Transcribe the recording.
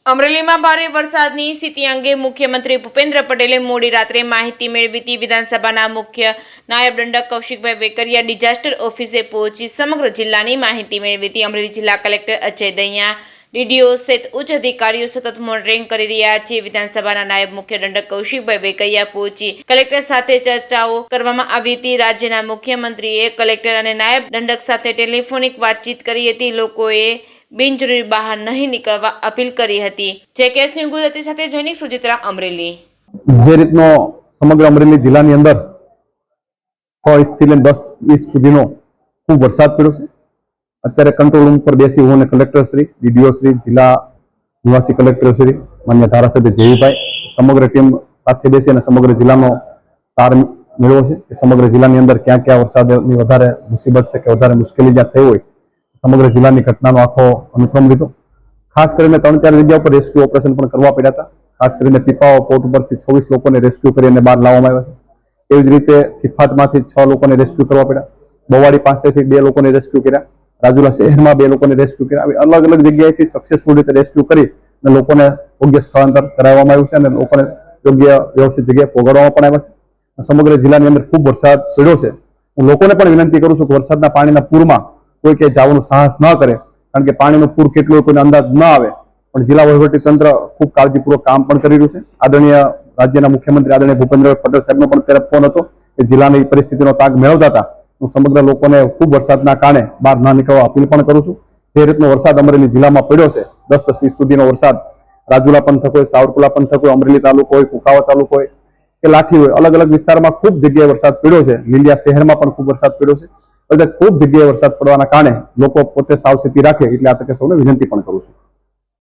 અમરેલીમાં ભારે વરસાદની સ્થિતિ અંગે મુખ્યમંત્રી ભૂપેન્દ્ર પટેલે મોડી રાત્રે માહિતી મેળવી હતી। વિધાનસભાના મુખ્ય નાયબ દંડક કૌશિકભાઈ વેકરિયા ડિઝાસ્ટર ઓફિસે પહોંચી સમગ્ર જિલ્લાની માહિતી મેળવી હતી। અમરેલી જિલ્લા કલેક્ટર અજય દહિયા, ડીડીઓ સહિત ઉચ્ચ અધિકારીઓ સતત મોનિટરિંગ કરી રહ્યા છે। વિધાનસભાના નાયબ મુખ્ય દંડક કૌશિકભાઈ વેકરિયા પહોંચી કલેક્ટર સાથે ચર્ચાઓ કરવામાં આવી હતી। રાજ્યના મુખ્યમંત્રીએ કલેક્ટર અને નાયબ દંડક સાથે ટેલિફોનિક વાતચીત કરી હતી। લોકોએ બિનજરૂરી બહાર નહીં નીકળવા અપીલ કરી હતી। જે કેસની ગુજરાતી સાથે જૈનિક સુચિત્રા અમરેલી। જે રીતનો સમગ્ર અમરેલી જિલ્લાની અંદર 6 ઇંચથી લઈને 10 ઇંચ સુધીનો ખૂબ વરસાદ પડ્યો છે। અત્યારે કંટ્રોલ રૂમ પર બેસી હું અને કલેક્ટર શ્રી, ડીડીઓ શ્રી, જિલ્લા નિવાસી કલેક્ટર શ્રી, માન્ય ધારાસભ્ય જયભાઈ સમગ્ર ટીમ સાથે બેસી અને સમગ્ર જિલ્લાનો તાર મેળવ્યો છે કે સમગ્ર જિલ્લાની અંદર ક્યાં ક્યાં વરસાદની વધારે મુસીબત છે કે વધારે મુશ્કેલી જ્યાં થઈ હોય સમગ્ર જિલ્લાની ઘટનાનો આખો અનુક્રમ લીધો। ખાસ કરીને 3-4 જગ્યા પર રેસ્ક્યુ ઓપરેશન પણ કરવા પડ્યા હતા। ખાસ કરીને પીપાઓ પોર્ટ ઉપરથી 26 લોકોને રેસ્ક્યુ કરીને બહાર લાવવામાં આવ્યા છે। એવી જ રીતે ફિફાતમાંથી 6 લોકોને રેસ્ક્યુ કરવા પડ્યા। બવાડી પાસેથી 2 લોકોને રેસ્ક્યુ કર્યા। રાજુલા શહેરમાં 2 લોકોને રેસ્ક્યુ કર્યા। આવી અલગ અલગ જગ્યાએથી સક્સેસફુલ રીતે રેસ્ક્યુ કરી અને લોકોને યોગ્ય સ્થળાંતર કરાવવામાં આવ્યું છે અને લોકોને યોગ્ય વ્યવસ્થિત જગ્યાએ પહોંચાડવામાં પણ આવ્યા છે। સમગ્ર જિલ્લાની અંદર ખૂબ વરસાદ પડ્યો છે। હું લોકોને પણ વિનંતી કરું છું કે વરસાદના પાણીના પૂરમાં કોઈ કે જવાનું સાહસ ન કરે, કારણ કે પાણીનું પૂર કેટલું કોઈને અંદાજ ન આવે। પણ જિલ્લા વહીવટી તંત્ર ખૂબ કાળજીપૂર્વક કામ પણ કરી રહ્યું છે। આદરણીય રાજ્યના મુખ્યમંત્રી આદરણીય ભૂપેન્દ્ર પટેલ સાહેબનો પણ ત્યારે ફોન હતો કે જિલ્લાની પરિસ્થિતિનો તાગ મેળવતા હતા। હું સમગ્ર લોકોને ખૂબ વરસાદના કારણે બહાર ન નીકળવા અપીલ પણ કરું છું। જે રીતનો વરસાદ અમરેલી જિલ્લામાં પડ્યો છે 10 ઇંચ સુધીનો વરસાદ, રાજુલા પંથક હોય, સાવરકુલા પંથક હોય, અમરેલી તાલુકો હોય, કુકાવા તાલુકો હોય કે લાઠી હોય, અલગ અલગ વિસ્તારમાં ખૂબ જગ્યાએ વરસાદ પડ્યો છે। લીલિયા શહેરમાં પણ ખૂબ વરસાદ પડ્યો છે। ખૂબ જગ્યાએ વરસાદ પડવાના કારણે લોકો પોતે સાવચેતી રાખે એટલે આ તકે સૌને વિનંતી પણ કરું છું।